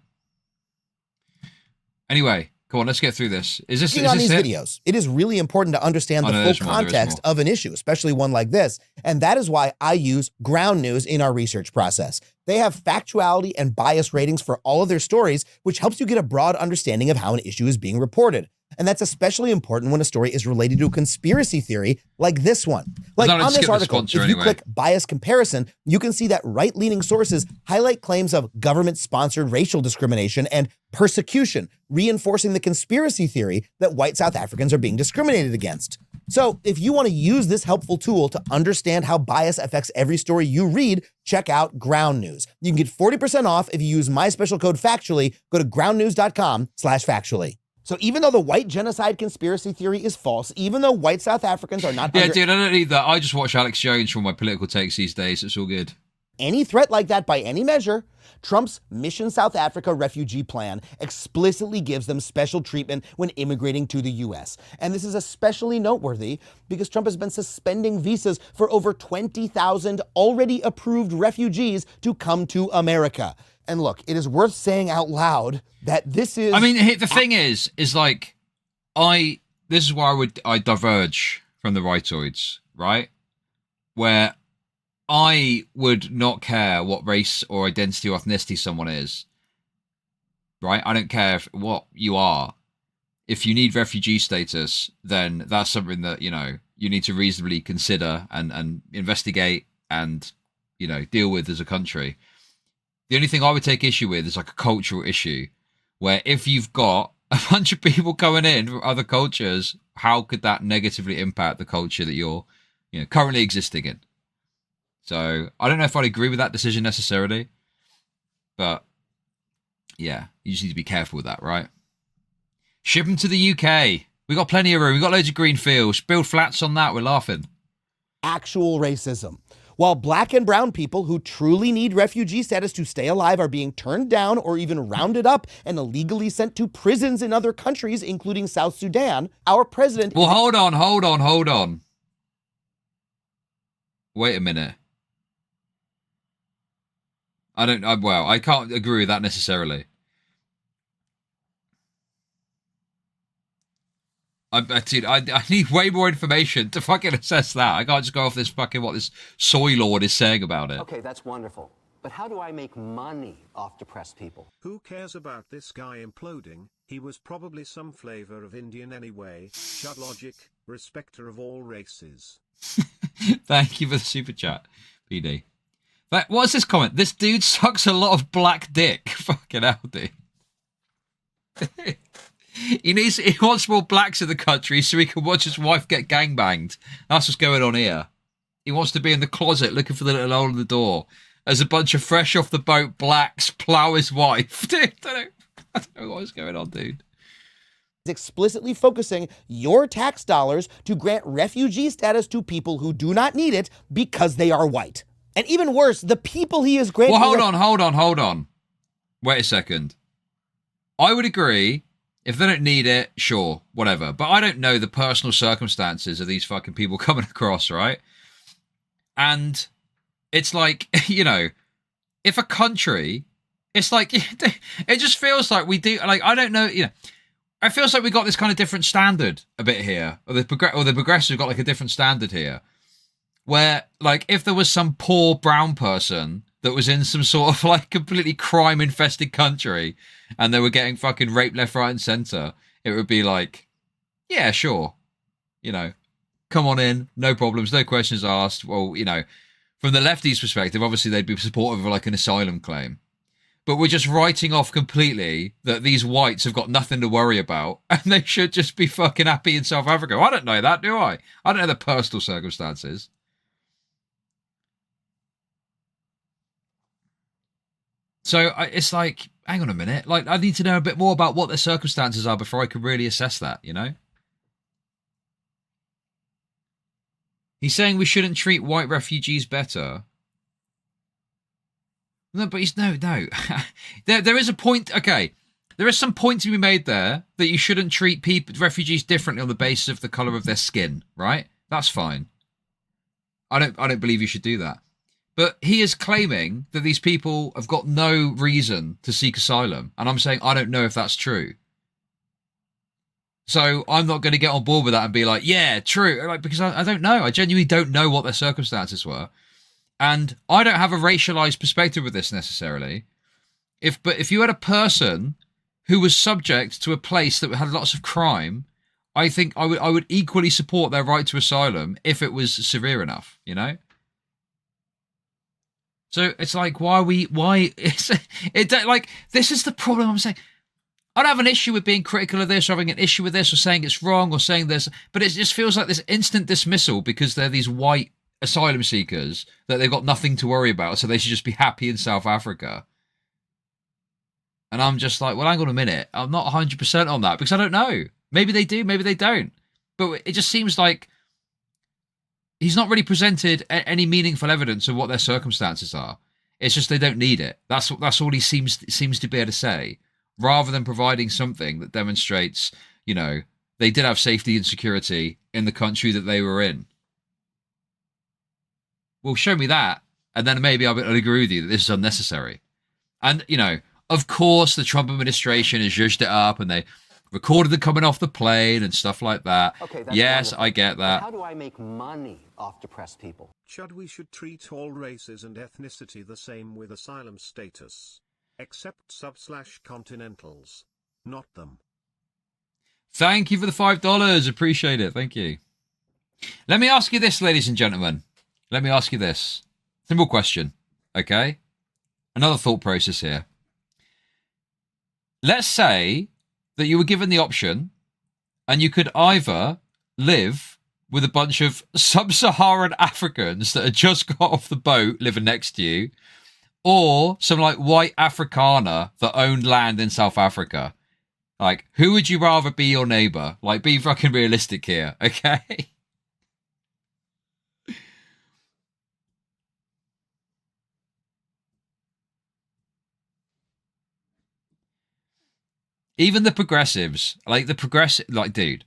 Anyway, come on, let's get through this. Is this on these it? videos? It is really important to understand the full context of an issue, especially one like this. And that is why I use Ground News in our research process. They have factuality and bias ratings for all of their stories, which helps you get a broad understanding of how an issue is being reported. And that's especially important when a story is related to a conspiracy theory like this one. Like on this article, if you click bias comparison, you can see that right-leaning sources highlight claims of government-sponsored racial discrimination and persecution, reinforcing the conspiracy theory that white South Africans are being discriminated against. So if you want to use this helpful tool to understand how bias affects every story you read, check out Ground News. You can get 40% off if you use my special code FACTUALLY. Go to groundnews.com/factually. So even though the white genocide conspiracy theory is false, even though white South Africans are not dude, I don't need that. I just watch Alex Jones for my political takes these days. It's all good. Any threat like that by any measure, Trump's Mission South Africa refugee plan explicitly gives them special treatment when immigrating to the U.S. And this is especially noteworthy because Trump has been suspending visas for over 20,000 already approved refugees to come to America. And look, it is worth saying out loud that this is... I mean, the thing is like, this is why I diverge from the rightoids, right? Where I would not care what race or identity or ethnicity someone is, right? I don't care what you are. If you need refugee status, then that's something that, you know, you need to reasonably consider and investigate and, you know, deal with as a country. The only thing I would take issue with is like a cultural issue where if you've got a bunch of people coming in from other cultures, how could that negatively impact the culture that you're, you know, currently existing in? So I don't know if I'd agree with that decision necessarily, but yeah, you just need to be careful with that, right? Ship them to the UK. We got plenty of room. We got loads of green fields. Build flats on that. We're laughing. Actual racism. While black and brown people who truly need refugee status to stay alive are being turned down or even rounded up and illegally sent to prisons in other countries, including South Sudan, our president... Well, hold on. Wait a minute. I can't agree with that necessarily. I need way more information to fucking assess that. I can't just go off this fucking what this soy lord is saying about it. Okay, that's wonderful. But how do I make money off depressed people? Who cares about this guy imploding? He was probably some flavor of Indian anyway. ChudLogic, respecter of all races. Thank you for the super chat, PD. What's this comment? This dude sucks a lot of black dick. Fucking hell, dude. He wants more blacks in the country so he can watch his wife get gangbanged. That's what's going on here. He wants to be in the closet looking for the little hole in the door as a bunch of fresh off the boat blacks plow his wife. Dude, I don't know what's going on, dude. Explicitly focusing your tax dollars to grant refugee status to people who do not need it because they are white. And even worse, the people he is granting... Well, hold on. Wait a second. I would agree... If they don't need it, sure, whatever. But I don't know the personal circumstances of these fucking people coming across, right? And it's like, you know, if a country, it's like, it just feels like we do, like, I don't know, you know, it feels like we got this kind of different standard a bit here. Or the progressive got like a different standard here. Where, like, if there was some poor brown person that was in some sort of like completely crime-infested country and they were getting fucking raped left, right, and center, it would be like, yeah, sure. You know, come on in, no problems, no questions asked. Well, you know, from the lefties' perspective, obviously they'd be supportive of like an asylum claim. But we're just writing off completely that these whites have got nothing to worry about and they should just be fucking happy in South Africa. I don't know that, do I? I don't know the personal circumstances. So it's like, hang on a minute. Like, I need to know a bit more about what the circumstances are before I can really assess that, you know? He's saying we shouldn't treat white refugees better. No, but he's... No. there is a point... Okay. There is some point to be made there that you shouldn't treat refugees differently on the basis of the colour of their skin, right? That's fine. I don't believe you should do that. But he is claiming that these people have got no reason to seek asylum. And I'm saying I don't know if that's true. So I'm not going to get on board with that and be like, yeah, true. Like, because I don't know. I genuinely don't know what their circumstances were. And I don't have a racialized perspective with this necessarily. But if you had a person who was subject to a place that had lots of crime, I think I would equally support their right to asylum if it was severe enough, you know? So it's like, this is the problem I'm saying. I don't have an issue with being critical of this or having an issue with this or saying it's wrong or saying this, but it just feels like this instant dismissal because they're these white asylum seekers that they've got nothing to worry about, so they should just be happy in South Africa. And I'm just like, well, hang on a minute. I'm not 100% on that because I don't know. Maybe they do, maybe they don't. But it just seems like he's not really presented any meaningful evidence of what their circumstances are. It's just they don't need it. That's all he seems to be able to say, rather than providing something that demonstrates, you know, they did have safety and security in the country that they were in. Well, show me that, and then maybe I'll agree with you that this is unnecessary. And, you know, of course, the Trump administration has zhuzhed it up, and they recorded them coming off the plane and stuff like that. Okay, that's yes, wonderful. I get that. But how do I make money off depressed people? Chud, we should treat all races and ethnicity the same with asylum status. Except sub/continentals. Not them. Thank you for the $5. Appreciate it. Thank you. Let me ask you this, ladies and gentlemen. Let me ask you this. Simple question. Okay? Another thought process here. Let's say that you were given the option and you could either live with a bunch of sub-Saharan Africans that had just got off the boat living next to you, or some like white Afrikaner that owned land in South Africa. Like, who would you rather be your neighbor? Like, be fucking realistic here, okay? Even the progressives, dude,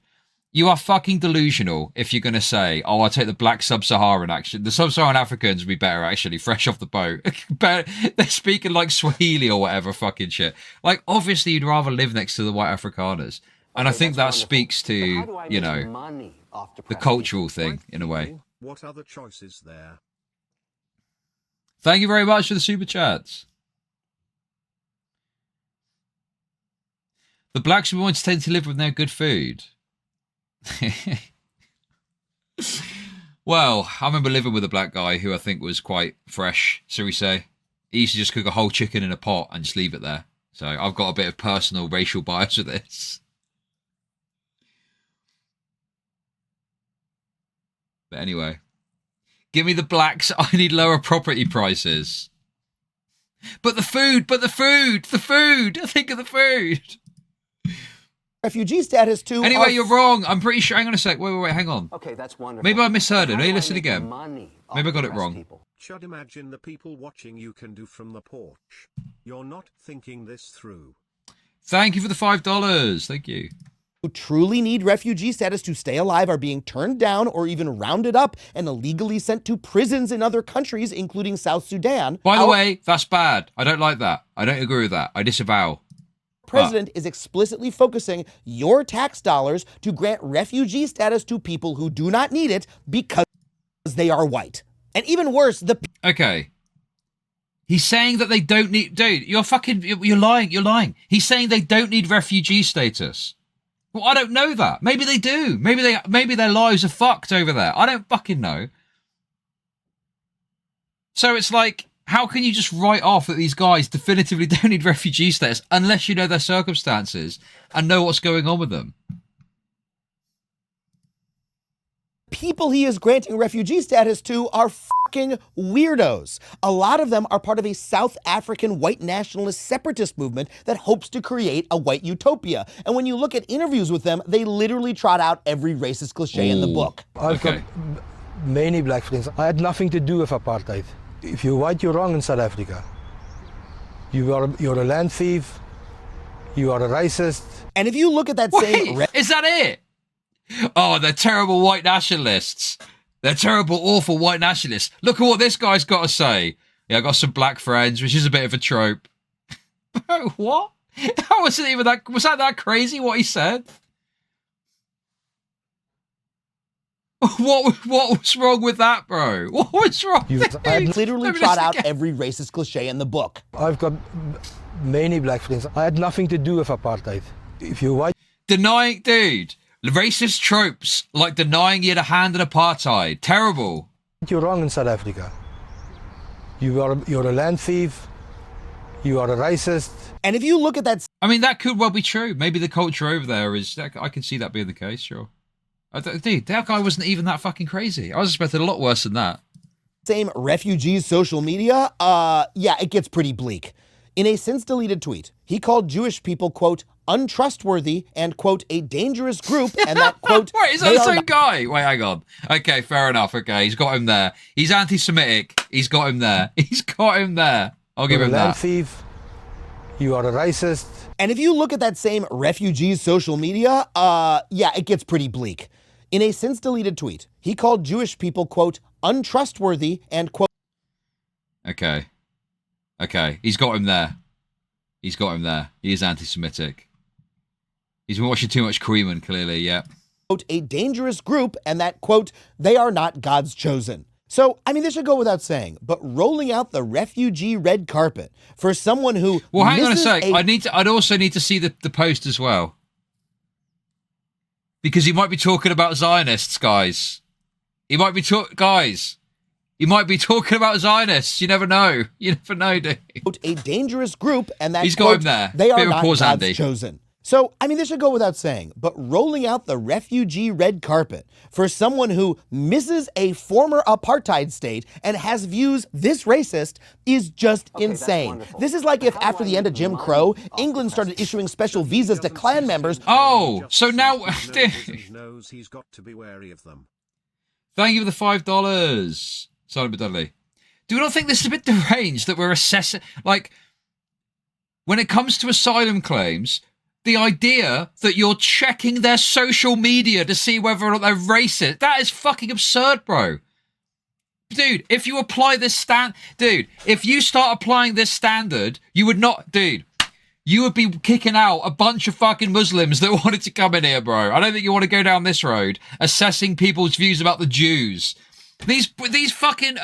you are fucking delusional if you're going to say, oh, I'll take the black sub-Saharan action. The sub-Saharan Africans would be better, actually, fresh off the boat. But they're speaking like Swahili or whatever fucking shit. Like, obviously, you'd rather live next to the white Afrikaners. And I think that speaks to, you know, the cultural thing, in a way. What other choices there? Thank you very much for the super chats. The blacks we want to tend to live with no good food. Well, I remember living with a black guy who I think was quite fresh, shall we say. He used to just cook a whole chicken in a pot and just leave it there. So I've got a bit of personal racial bias with this. But anyway, give me the blacks. I need lower property prices. But the food. Think of the food. Refugee status too. Anyway, you're wrong. I'm pretty sure. Hang on a sec. Wait. Hang on. Okay, that's wonderful. Maybe I misheard it. Maybe listen again. Maybe I got it wrong. Chud, imagine the people watching you can do from the porch. You're not thinking this through. Thank you for the $5. Thank you. Who truly need refugee status to stay alive are being turned down or even rounded up and illegally sent to prisons in other countries, including South Sudan. By the way, that's bad. I don't like that. I don't agree with that. I disavow. President is explicitly focusing your tax dollars to grant refugee status to people who do not need it because they are white. And even worse, Okay. He's saying that they don't need... Dude, you're lying. He's saying they don't need refugee status. Well, I don't know that. Maybe they do. Maybe their lives are fucked over there. I don't fucking know. So it's like, how can you just write off that these guys definitively don't need refugee status unless you know their circumstances and know what's going on with them? people he is granting refugee status to are fucking weirdos. A lot of them are part of a South African white nationalist separatist movement that hopes to create a white utopia. And when you look at interviews with them, they literally trot out every racist cliche in the book. I've got many black friends. I had nothing to do with apartheid. If you're white, you're wrong in South Africa. You're a land thief. You are a racist. And if you look at that same... Is that it? Oh, they're terrible white nationalists. They're terrible, awful white nationalists. Look at what this guy's got to say. Yeah, I got some black friends, which is a bit of a trope. What? That wasn't even that... Was that crazy, what he said? What was wrong with that, bro? What was wrong? I literally trot out every racist cliche in the book. I've got many black friends. I had nothing to do with apartheid. If you're white... Denying... Dude, racist tropes, like denying you had a hand in apartheid. Terrible. You're wrong in South Africa. You're a land thief. You are a racist. And if you look at that... I mean, that could well be true. Maybe the culture over there is... I can see that being the case, sure. Dude, that guy wasn't even that fucking crazy. I was expecting a lot worse than that. Same refugees social media, yeah, it gets pretty bleak. In a since-deleted tweet, he called Jewish people, quote, untrustworthy and, quote, a dangerous group, and that, quote... Wait, is that the same guy? Wait, hang on. Okay, fair enough. Okay, he's got him there. He's anti-Semitic. He's got him there. He's got him there. I'll give him that. You're a land thief. You are a racist. And if you look at that same refugees social media, yeah, it gets pretty bleak. In a since-deleted tweet, he called Jewish people, quote, untrustworthy and, quote... Okay, he's got him there. He's got him there. He is anti-Semitic. He's been watching too much Creeman, clearly, yeah. Quote, a dangerous group, and that, quote, they are not God's chosen. So, I mean, this should go without saying, but rolling out the refugee red carpet for someone who... Well, hang on a sec. I'd also need to see the post as well. Because he might be talking about Zionists, guys. He might be talking about Zionists. You never know. You never know, dude. A dangerous group, and that, he's got quote, him there. They are Bit not God's Andy. Chosen. So, I mean, this should go without saying, but rolling out the refugee red carpet for someone who misses a former apartheid state and has views this racist is just insane. This is like if after the end of Jim Crow, England started issuing special visas to Klan members. Oh, so now... knows he's got to be wary of them. Thank you for the $5. Silent but Dudley. Do you not think this is a bit deranged that we're assessing... Like, when it comes to asylum claims... the idea that you're checking their social media to see whether or not they're racist, that is fucking absurd, bro. Dude, if you apply this if you start applying this standard, you would not, you would be kicking out a bunch of fucking Muslims that wanted to come in here, bro. I don't think you want to go down this road, assessing people's views about the Jews. These fucking,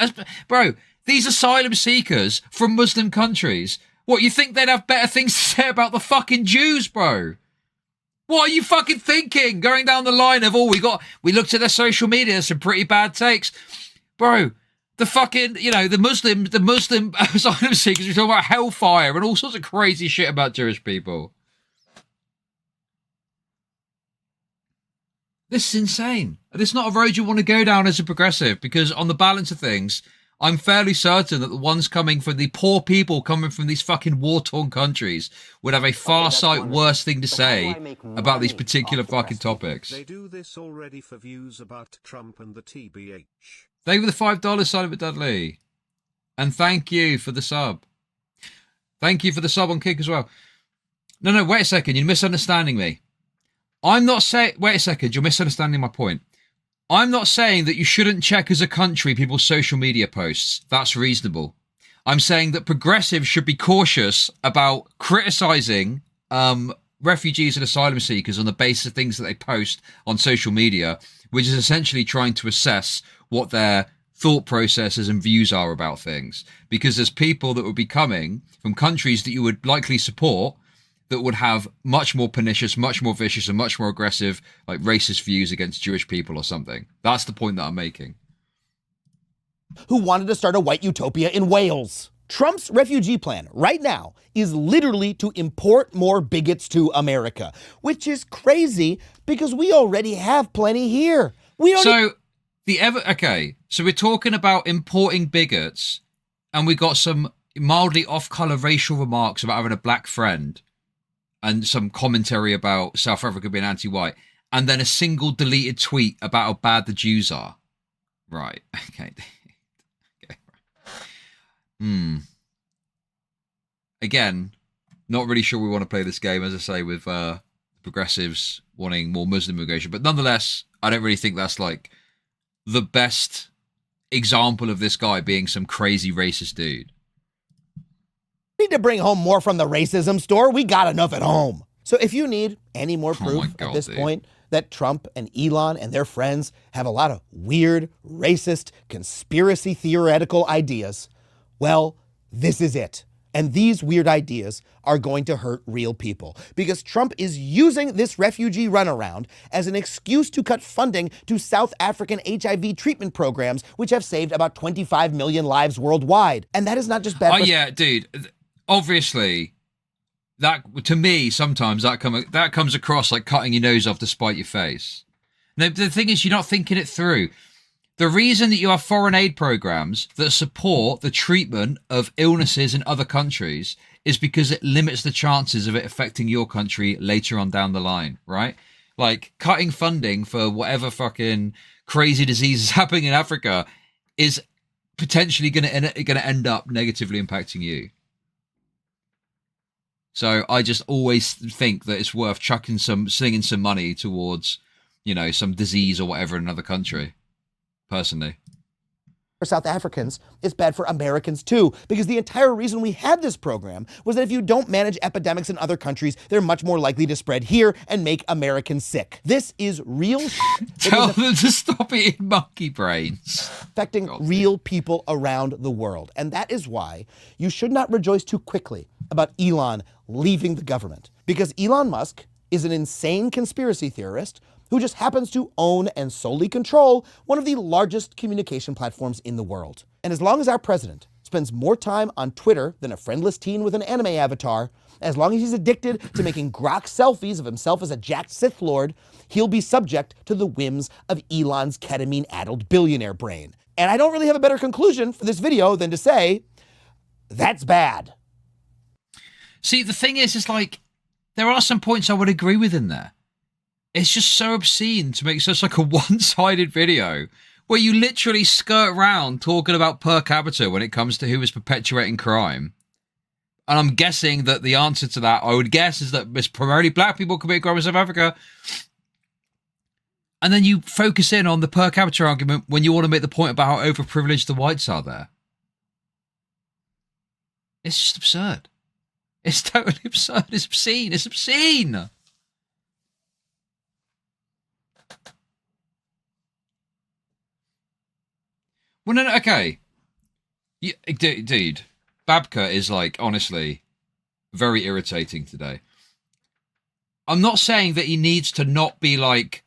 bro, these asylum seekers from Muslim countries, what, you think they'd have better things to say about the fucking Jews, bro? What are you fucking thinking? Going down the line of, we looked at their social media, some pretty bad takes. Bro, the fucking, the Muslim asylum seekers, we're talking about hellfire and all sorts of crazy shit about Jewish people. This is insane. It's not a road you want to go down as a progressive, because on the balance of things, I'm fairly certain that the ones coming from the poor people coming from these fucking war-torn countries would have a far sight worse thing to say about these particular fucking topics. They do this already for views about Trump and the TBH. Thank you for the $5, Silent Dudley. And thank you for the sub. Thank you for the sub on Kick as well. No, wait a second. You're misunderstanding me. I'm not saying... Wait a second. You're misunderstanding my point. I'm not saying that you shouldn't check as a country people's social media posts. That's reasonable. I'm saying that progressives should be cautious about criticising refugees and asylum seekers on the basis of things that they post on social media, which is essentially trying to assess what their thought processes and views are about things. Because there's people that would be coming from countries that you would likely support that would have much more pernicious, much more vicious, and much more aggressive, like racist views against Jewish people or something. That's the point that I'm making. Who wanted to start a white utopia in Wales. Trump's refugee plan right now is literally to import more bigots to America, which is crazy because we already have plenty here. So we're talking about importing bigots, and we got some mildly off-color racial remarks about having a black friend, and some commentary about South Africa being anti-white, and then a single deleted tweet about how bad the Jews are. Right. Okay. Again, not really sure we want to play this game, as I say, with progressives wanting more Muslim immigration. But nonetheless, I don't really think that's like the best example of this guy being some crazy racist dude. Need to bring home more from the racism store. We got enough at home. So if you need any more proof at this point that Trump and Elon and their friends have a lot of weird, racist, conspiracy theoretical ideas, well, this is it. And these weird ideas are going to hurt real people because Trump is using this refugee runaround as an excuse to cut funding to South African HIV treatment programs, which have saved about 25 million lives worldwide. And that is not just bad. Oh, yeah, dude. Obviously, that to me sometimes that comes across like cutting your nose off to spite your face. Now, the thing is, you're not thinking it through. The reason that you have foreign aid programs that support the treatment of illnesses in other countries is because it limits the chances of it affecting your country later on down the line, right? Like cutting funding for whatever fucking crazy disease is happening in Africa is potentially going to end up negatively impacting you. So I just always think that it's worth slinging some money towards, some disease or whatever in another country. Personally. For South Africans, it's bad for Americans too, because the entire reason we had this program was that if you don't manage epidemics in other countries, they're much more likely to spread here and make Americans sick. This is real Tell them to stop eating monkey brains. Affecting real people around the world. And that is why you should not rejoice too quickly about Elon leaving the government, because Elon Musk is an insane conspiracy theorist who just happens to own and solely control one of the largest communication platforms in the world. And as long as our president spends more time on Twitter than a friendless teen with an anime avatar, as long as he's addicted to making grok selfies of himself as a jacked Sith Lord, he'll be subject to the whims of Elon's ketamine-addled billionaire brain. And I don't really have a better conclusion for this video than to say, that's bad. See, the thing is like, there are some points I would agree with in there. It's just so obscene to make such like a one-sided video where you literally skirt around talking about per capita when it comes to who is perpetuating crime. And I'm guessing that the answer to that, I would guess, is that it's primarily black people commit crime in South Africa. And then you focus in on the per capita argument when you want to make the point about how overprivileged the whites are there. It's just absurd. It's totally absurd. It's obscene. It's obscene. Well, no, okay. Dude, Babka is, like, honestly, very irritating today. I'm not saying that he needs to not be, like,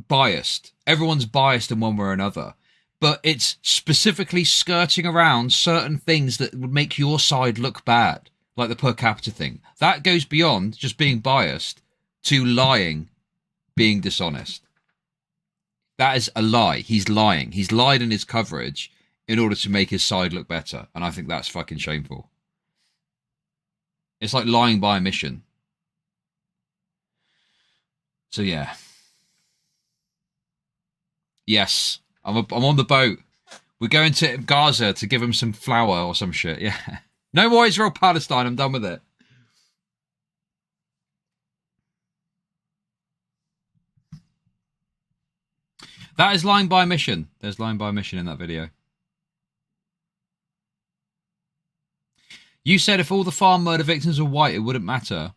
biased. Everyone's biased in one way or another. But it's specifically skirting around certain things that would make your side look bad, like the per capita thing. That goes beyond just being biased to lying, being dishonest. That is a lie. He's lying. He's lied in his coverage in order to make his side look better. And I think that's fucking shameful. It's like lying by omission. So, yeah. Yes, I'm on the boat. We're going to Gaza to give him some flour or some shit. Yeah. No more Israel-Palestine. I'm done with it. That is lying by omission. There's lying by omission in that video. You said if all the farm murder victims were white, it wouldn't matter.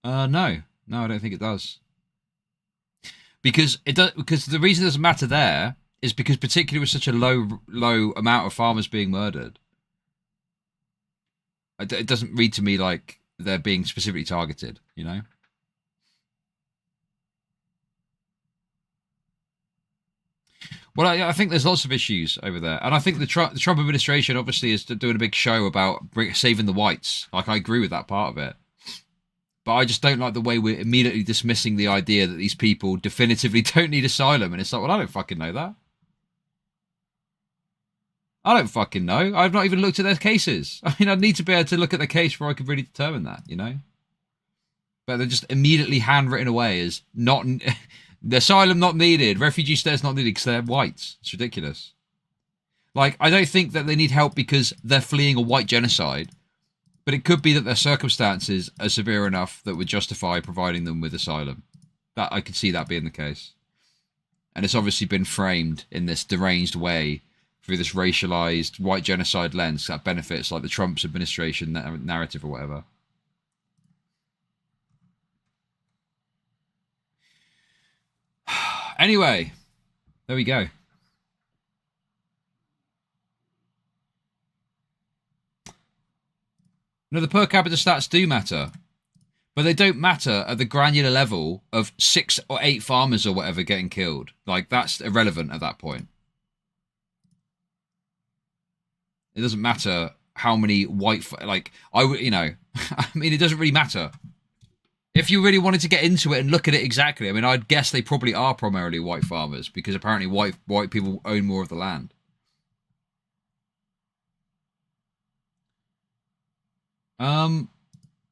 No. No, I don't think it does. Because it does. Because the reason it doesn't matter there is because particularly with such a low amount of farmers being murdered, it doesn't read to me like they're being specifically targeted, you know? Well, I think there's lots of issues over there. And I think the Trump administration obviously is doing a big show about saving the whites. Like, I agree with that part of it. But I just don't like the way we're immediately dismissing the idea that these people definitively don't need asylum. And it's like, well, I don't fucking know that. I don't fucking know. I've not even looked at their cases. I mean, I'd need to be able to look at the case before I could really determine that, you know? But they're just immediately handwritten away as not... The asylum not needed, refugee status not needed because they're whites. It's ridiculous. Like, I don't think that they need help because they're fleeing a white genocide, but it could be that their circumstances are severe enough that would justify providing them with asylum. That I could see that being the case. And it's obviously been framed in this deranged way through this racialized white genocide lens that benefits like the Trump's administration narrative or whatever. Anyway, there we go. No, the per capita stats do matter, but they don't matter at the granular level of 6 or 8 farmers or whatever getting killed. Like, that's irrelevant at that point. It doesn't matter how many white, like, I would, you know, I mean, it doesn't really matter. If you really wanted to get into it and look at it exactly, I mean, I'd guess they probably are primarily white farmers because apparently white people own more of the land.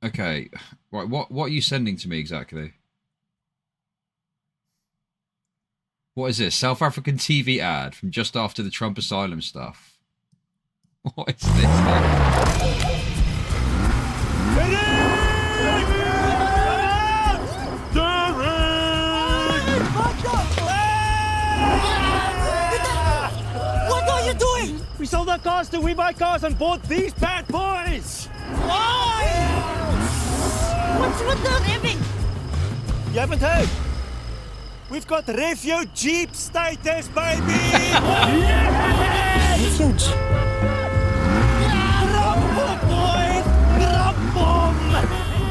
Okay. Right, what are you sending to me exactly? What is this? South African TV ad from just after the Trump asylum stuff. What is this? What are you doing? We sold our cars to We Buy Cars and bought these bad boys. Why? What's with the living? You haven't heard? We've got refugee status, baby. Refuge. Grumble, boy. Grumble.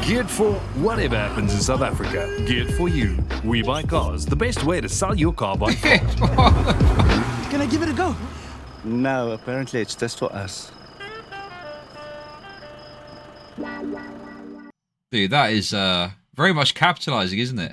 Geared for whatever happens in South Africa. Geared for you. We Buy Cars, the best way to sell your car by car. Can I give it a go? No, apparently it's just for us. Dude, that is very much capitalizing, isn't it?